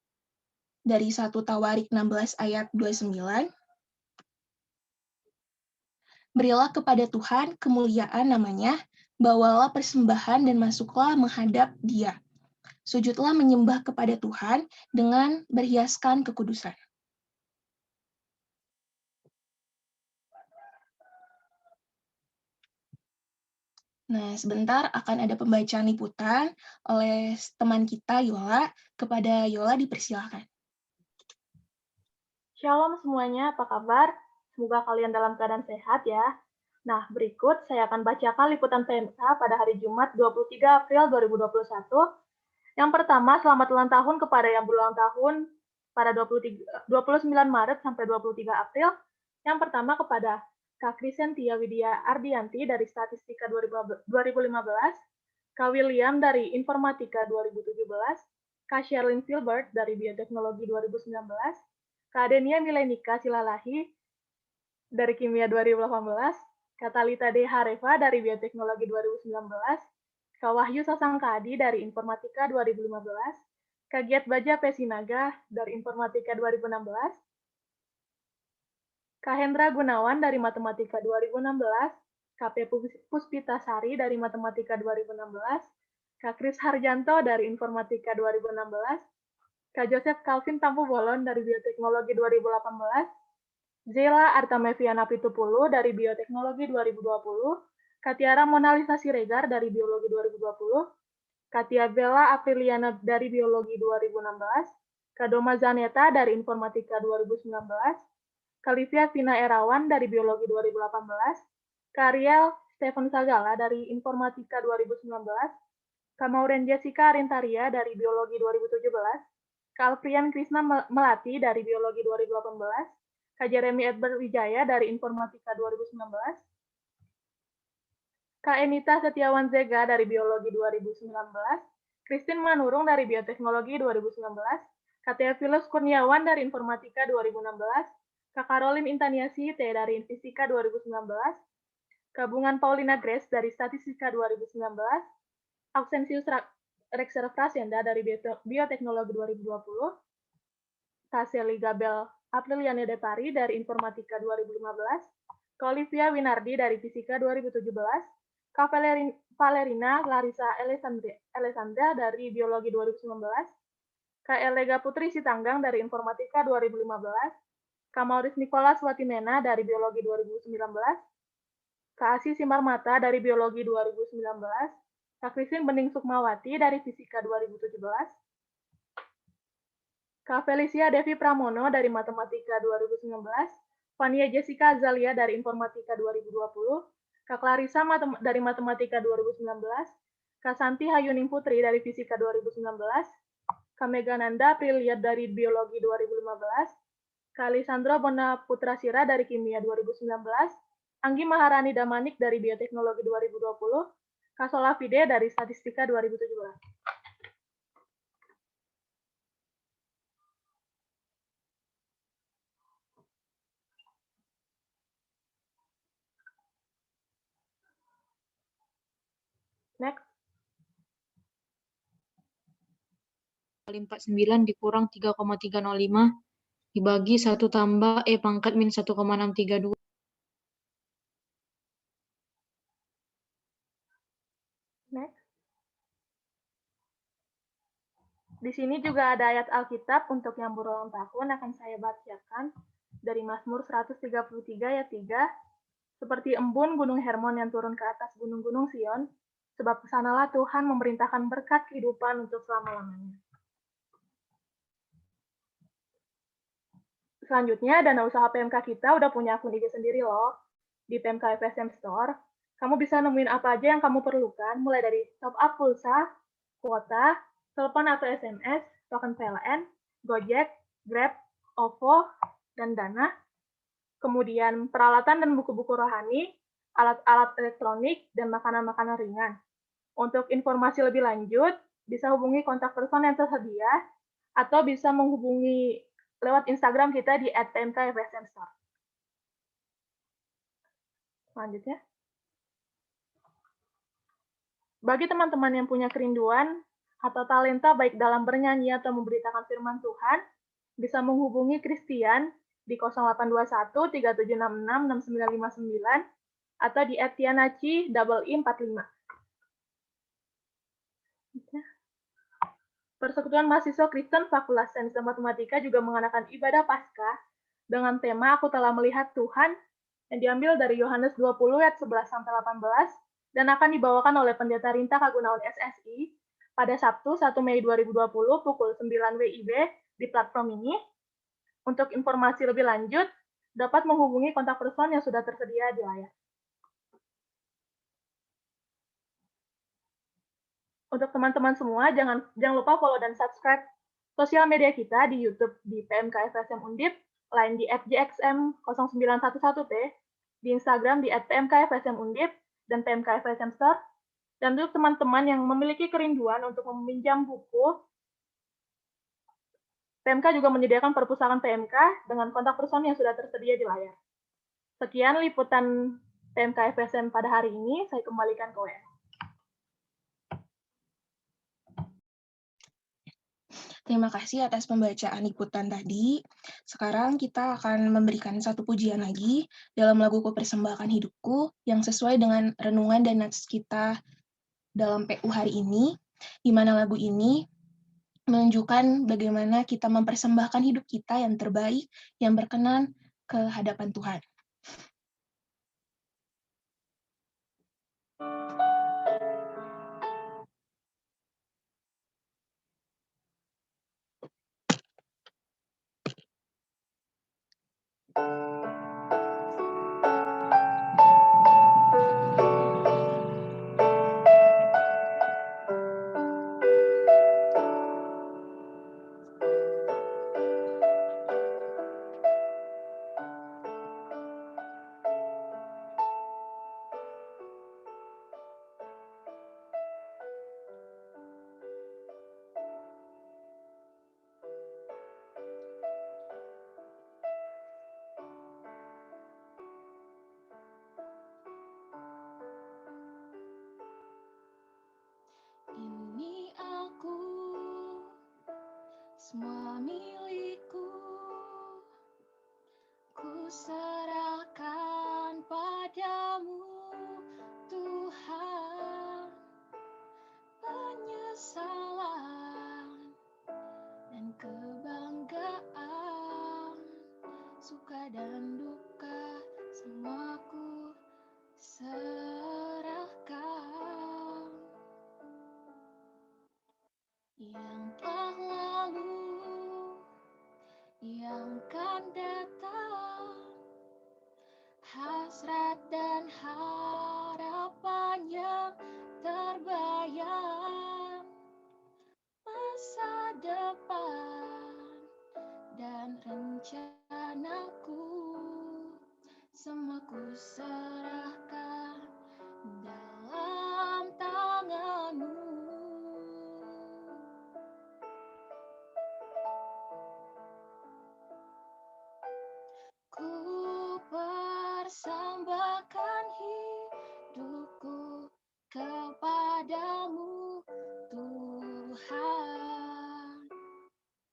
dari 1 Tawarik 16 ayat 29. Berilah kepada Tuhan kemuliaan namanya, bawalah persembahan dan masuklah menghadap Dia. Sujudlah menyembah kepada Tuhan dengan berhiaskan kekudusan. Nah, sebentar akan ada pembacaan liputan oleh teman kita, Yola. Kepada Yola dipersilakan. Shalom semuanya, apa kabar? Semoga kalian dalam keadaan sehat ya. Nah, berikut saya akan bacakan liputan PMK pada hari Jumat 23 April 2021. Yang pertama, selamat ulang tahun kepada yang berulang tahun pada 29 Maret sampai 23 April. Yang pertama kepada Kak Krisentia Widya Ardianti dari Statistika 2015, Kak William dari Informatika 2017, Kak Sherlyn Filbert dari Bioteknologi 2019, Kak Denia Milenika Silalahi dari Kimia 2018, Kak Talita D. Hareva dari Bioteknologi 2019, Kak Wahyu Sasangkadi dari Informatika 2015, Kak Giat Baja Pesinaga dari Informatika 2016, Kak Hendra Gunawan dari Matematika 2016, Kak P. Puspitasari dari Matematika 2016, Kak Kris Harjanto dari Informatika 2016, Kak Joseph Calvin Tampu Bolon dari Bioteknologi 2018, Zela Artameviana Pitupulu dari Bioteknologi 2020, Kak Tiara Monalisa Siregar dari Biologi 2020, Kak Tia Bella Apriliana dari Biologi 2016, Kak Doma Zaneta dari Informatika 2019, Kak Livia Vina Erawan dari Biologi 2018, Kak Ariel Stephen Sagala dari Informatika 2019, Kak Maureen Jessica Arintaria dari Biologi 2017, Kak Alprian Krisna Melati dari Biologi 2018, Kak Jeremy Edward Wijaya dari Informatika 2019, Kak Enita Setiawan Zega dari Biologi 2019, Christine Manurung dari Bioteknologi 2019, Kak Theophilus Kurniawan dari Informatika 2016, Kak Caroline Intaniasi T dari Fisika 2019, Kak Bungan Paulina Grace dari Statistika 2019, Rexer Frasienda dari Bioteknologi 2020, Kak Sally Gabel Apriliani Depari dari Informatika 2015, Kak Olivia Winardi dari Fisika 2017, Kak Valerina Larissa Alessandra dari Biologi 2019, Kak Elega Putri Sitanggang dari Informatika 2015, Kak Maurice Nicholas Watimena dari Biologi 2019, Kak Asi Simarmata dari Biologi 2019, Kak Christine Bening Sukmawati dari Fisika 2017, Kak Felicia Devi Pramono dari Matematika 2019, Fania Jessica Azalia dari Informatika 2020, Kak Clarissa dari Matematika 2019, Kak Santi Hayuning Putri dari Fisika 2019, Kak Megananda Aprilia dari Biologi 2015, Kak Lisandro Bona Putra Sira dari Kimia 2019, Anggi Maharani Damanik dari Bioteknologi 2020, Kak Solafide dari Statistika 2017. Next. Kali 49 dikurang 3,305 dibagi 1 tambah E pangkat min 1,632. Next. Di sini juga ada ayat Alkitab untuk yang berulang tahun akan saya bacakan dari Mazmur 133 ayat 3. Seperti embun gunung Hermon yang turun ke atas gunung-gunung Sion, sebab kesanalah Tuhan memerintahkan berkat kehidupan untuk selama-lamanya. Selanjutnya, dana usaha PMK kita udah punya akun IG sendiri loh, di PMK FSM Store. Kamu bisa nemuin apa aja yang kamu perlukan, mulai dari top up pulsa, kuota, telepon atau SMS, token PLN, Gojek, Grab, OVO, dan Dana. Kemudian peralatan dan buku-buku rohani, alat-alat elektronik, dan makanan-makanan ringan. Untuk informasi lebih lanjut, bisa hubungi kontak person yang tersedia, atau bisa menghubungi lewat Instagram kita di @pmkfsmstore. Selanjutnya. Bagi teman-teman yang punya kerinduan atau talenta baik dalam bernyanyi atau memberitakan firman Tuhan, bisa menghubungi Christian di 0821 3766 6959 atau di @tianaci45. Persekutuan Mahasiswa Kristen Fakultas Sains dan Matematika juga mengadakan ibadah Paskah dengan tema Aku Telah Melihat Tuhan yang diambil dari Yohanes 20 ayat 11-18 dan akan dibawakan oleh Pendeta Rinta Kagunawan SSI pada Sabtu 1 Mei 2020 pukul 9 WIB di platform ini. Untuk informasi lebih lanjut, dapat menghubungi kontak person yang sudah tersedia di layar. Untuk teman-teman semua, jangan lupa follow dan subscribe sosial media kita di YouTube di PMK FSM Undip, lain di @jxm0911t, di Instagram di @pmkfsm Undip dan PMK FSM Store. Dan untuk teman-teman yang memiliki kerinduan untuk meminjam buku, PMK juga menyediakan perpustakaan PMK dengan kontak person yang sudah tersedia di layar. Sekian liputan PMK FSM pada hari ini, saya kembalikan ke WM. Terima kasih atas pembacaan liputan tadi. Sekarang kita akan memberikan satu pujian lagi dalam lagu Ku Persembahkan Hidupku yang sesuai dengan renungan dan nats kita dalam PU hari ini, di mana lagu ini menunjukkan bagaimana kita mempersembahkan hidup kita yang terbaik, yang berkenan ke hadapan Tuhan. milikku, ku serahkan padamu, Tuhan. Penyesalan dan kebanggaan, suka dan duka, semua ku serahkan. Yang telah lalu, yang akan datang, hasrat dan harapan yang terbayang, masa depan dan rencanaku, semua ku serahkan dalam tangan-Mu. Ku persembahkan hidupku kepadamu, Tuhan.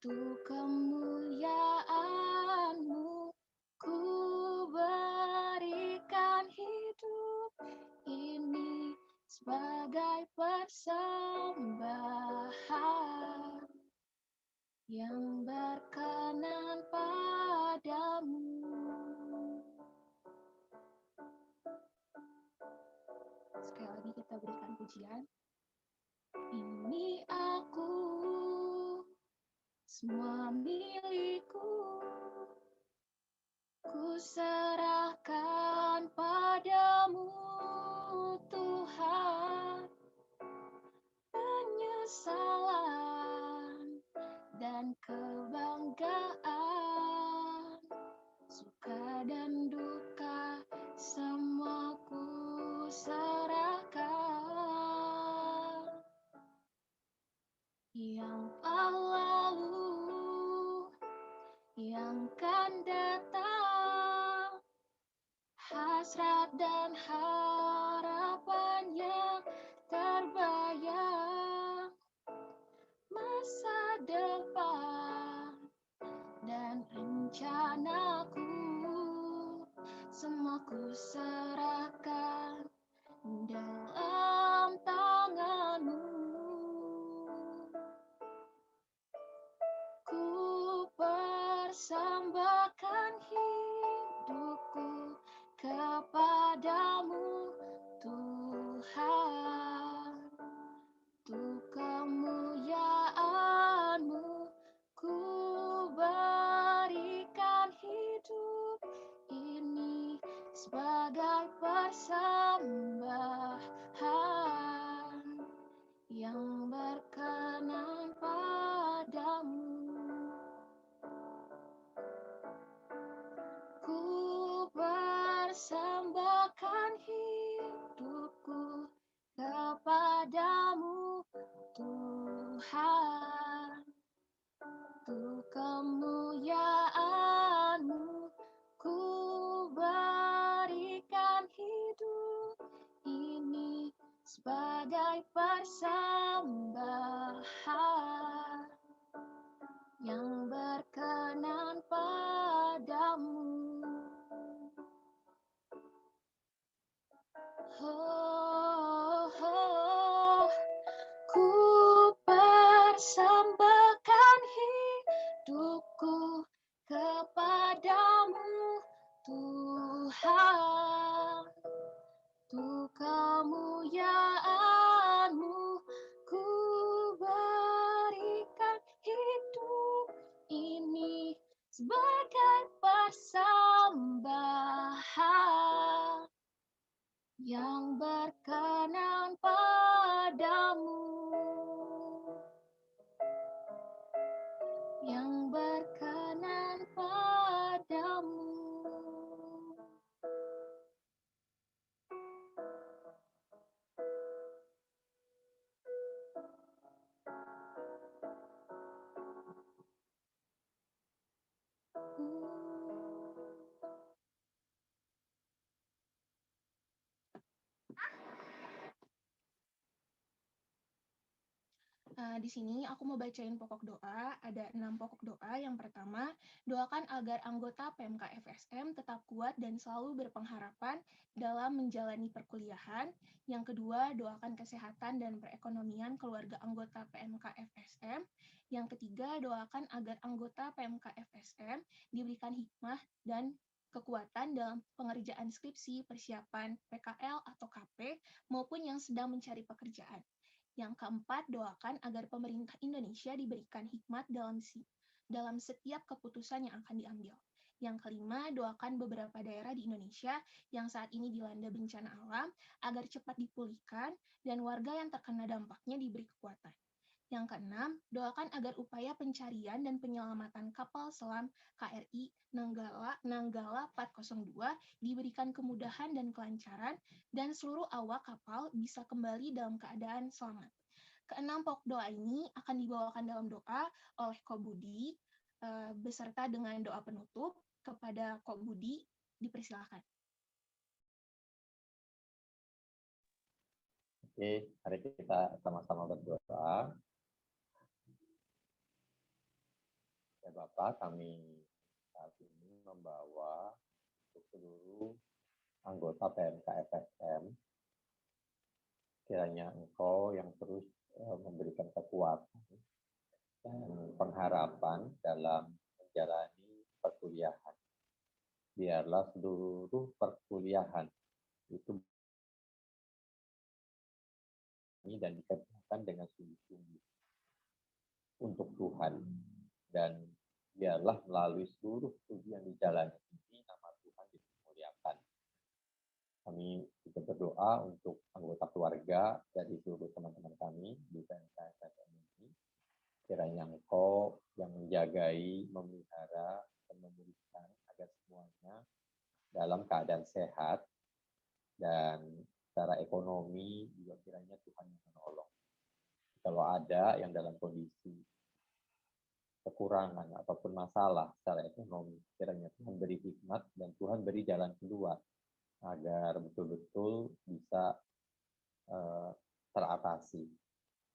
Untuk kemuliaan-Mu, ku berikan hidup ini sebagai persembahan yang berkenan padamu. Sekali lagi kita berikan pujian. Ini aku, semua milikku, ku serahkan padamu, Tuhan. Penyesalan dan kebanggaan, suka dan duka, semua ku serahkan. Yang telah lalu, yang akan datang, hasrat dan harapan yang terbayang, masa depan dan rencanaku, semua ku serahkan dalam tangan-Mu. Ku persembahkan hidupku kepadamu, Tuhan. Untuk kemuliaan-Mu, ku berikan hidup ini sebagai persembahan yang berkenan padamu. Ku persembahkan hidupku kepadamu, Tuhan. Untuk kemuliaan-Mu, ku berikan hidup ini sebagai persembahan yang berkenan padamu. Oh, oh, ku persembahkan hidupku kepadamu, Tuhan. Untuk kemuliaan-Mu, ku berikan hidup ini sebagai persembahan yang Di sini aku mau bacain pokok doa. Ada 6 pokok doa. Yang pertama, doakan agar anggota PMK FSM tetap kuat dan selalu berpengharapan dalam menjalani perkuliahan. Yang kedua, doakan kesehatan dan perekonomian keluarga anggota PMK FSM. Yang ketiga, doakan agar anggota PMK FSM diberikan hikmah dan kekuatan dalam pengerjaan skripsi, persiapan PKL atau KP, maupun yang sedang mencari pekerjaan. Yang keempat, doakan agar pemerintah Indonesia diberikan hikmat dalam setiap keputusan yang akan diambil. Yang kelima, doakan beberapa daerah di Indonesia yang saat ini dilanda bencana alam agar cepat dipulihkan dan warga yang terkena dampaknya diberi kekuatan. Yang keenam, doakan agar upaya pencarian dan penyelamatan kapal selam KRI Nanggala 402 diberikan kemudahan dan kelancaran dan seluruh awak kapal bisa kembali dalam keadaan selamat. Keenam pokok doa ini akan dibawakan dalam doa oleh Ko Budi beserta dengan doa penutup. Kepada Ko Budi, dipersilakan. Oke, mari kita sama-sama berdoa. Ya Bapak, kami saat ini membawa untuk seluruh anggota PMK FSM, kiranya Engkau yang terus memberikan kekuatan dan pengharapan dalam menjalani perkuliahan. Biarlah seluruh perkuliahan itu dan dikerjakan dengan sungguh-sungguh untuk Tuhan. Dan biarlah melalui seluruh ujian di jalan ini nama Tuhan dimuliakan. Kami juga berdoa untuk anggota keluarga dari seluruh teman-teman kami di PMK FSM ini. Kiranya Engkau yang menjagai, memelihara, dan memulihkan agar semuanya dalam keadaan sehat dan secara ekonomi juga kiranya Tuhan yang menolong. Kalau ada yang dalam kondisi kekurangan ataupun masalah secara ekonomi, kiranya Tuhan beri hikmat dan Tuhan beri jalan keluar agar betul-betul bisa teratasi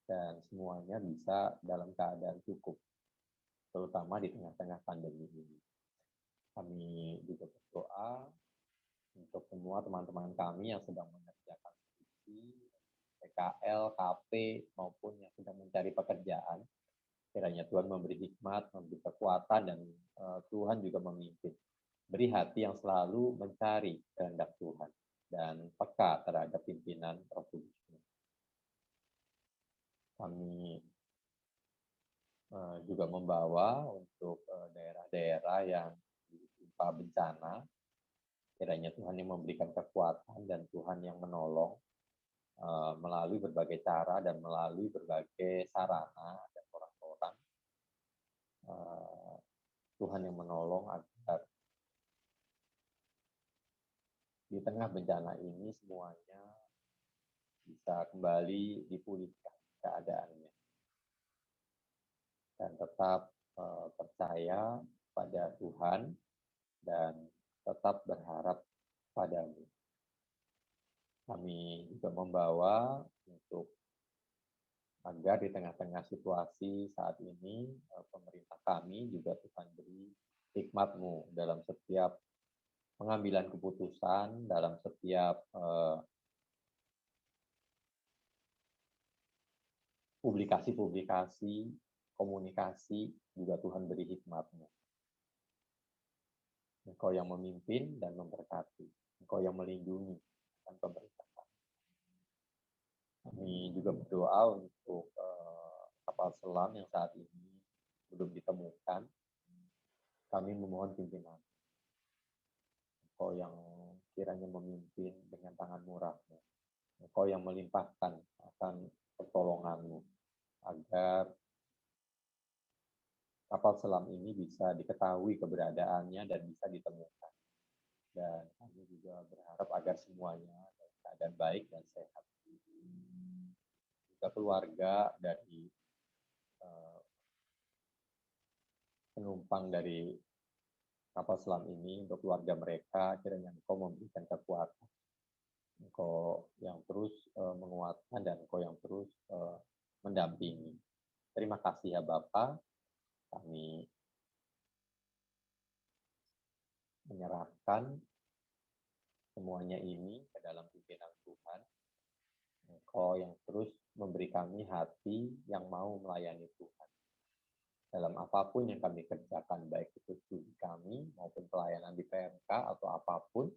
dan semuanya bisa dalam keadaan cukup, terutama di tengah-tengah pandemi ini. Kami juga berdoa untuk semua teman-teman kami yang sedang mengerjakan skripsi, PKL, KP, maupun yang sedang mencari pekerjaan. Kiranya Tuhan memberi hikmat, memberi kekuatan, dan Tuhan juga memimpin. Beri hati yang selalu mencari kehendak Tuhan dan peka terhadap pimpinan Roh Kudus. Kami juga membawa untuk daerah-daerah yang ditimpa bencana. Kiranya Tuhan yang memberikan kekuatan dan Tuhan yang menolong melalui berbagai cara dan melalui berbagai sarana dan orang-orang. Tuhan yang menolong agar di tengah bencana ini semuanya bisa kembali dipulihkan keadaannya. Dan tetap percaya pada Tuhan dan tetap berharap padamu. Kami juga membawa untuk agar di tengah-tengah situasi saat ini, pemerintah kami juga Tuhan beri hikmat-Mu dalam setiap pengambilan keputusan, dalam setiap publikasi-publikasi, komunikasi, juga Tuhan beri hikmat-Mu. Engkau yang memimpin dan memberkati, Engkau yang melindungi dan pemerintah. Kami juga berdoa untuk kapal selam yang saat ini belum ditemukan. Kami memohon pimpinan. Engkau yang kiranya memimpin dengan tangan murah-Mu. Engkau yang melimpahkan akan pertolongan-Mu agar kapal selam ini bisa diketahui keberadaannya dan bisa ditemukan. Dan kami juga berharap agar semuanya dalam keadaan baik dan sehat. Juga keluarga dari penumpang dari kapal selam ini, untuk keluarga mereka, kiranya Engkau memberikan kekuatan, Engkau yang terus menguatkan dan Engkau yang terus mendampingi. Terima kasih ya Bapak. Kami menyerahkan semuanya ini ke dalam pimpinan Tuhan. Engkau yang terus memberi kami hati yang mau melayani Tuhan. Dalam apapun yang kami kerjakan, baik itu studi kami maupun pelayanan di PMK atau apapun,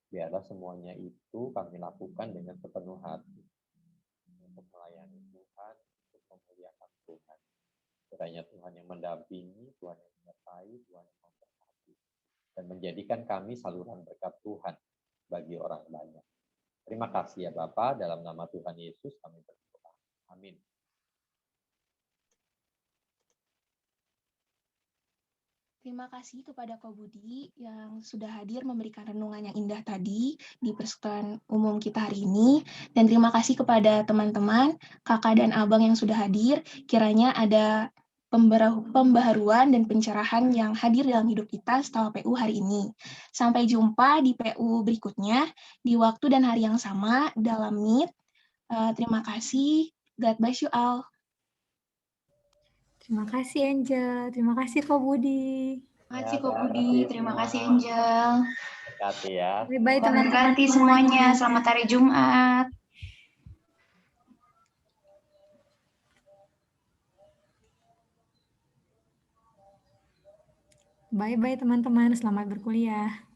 biarlah semuanya itu kami lakukan dengan sepenuh hati. Untuk melayani Tuhan, untuk memuliakan Tuhan. Kiranya Tuhan yang mendampingi, Tuhan yang menyertai, Tuhan yang memberkati. Dan menjadikan kami saluran berkat Tuhan bagi orang banyak. Terima kasih ya Bapak, dalam nama Tuhan Yesus kami berdoa. Amin. Terima kasih kepada Ko Budi yang sudah hadir memberikan renungan yang indah tadi di persekutuan umum kita hari ini. Dan terima kasih kepada teman-teman, kakak dan abang yang sudah hadir. Kiranya ada pembaharuan dan pencerahan yang hadir dalam hidup kita setelah PU hari ini. Sampai jumpa di PU berikutnya, di waktu dan hari yang sama dalam Meet. Terima kasih. God bless you all. Terima kasih Angel, terima kasih Ko Budi. Terima kasih Ko terima Budi, kasih terima semua. kasih Angel. Berkati ya. Bye-bye Tuhan teman-teman. berkati semuanya. Selamat hari Jumat. Bye-bye teman-teman, selamat berkuliah.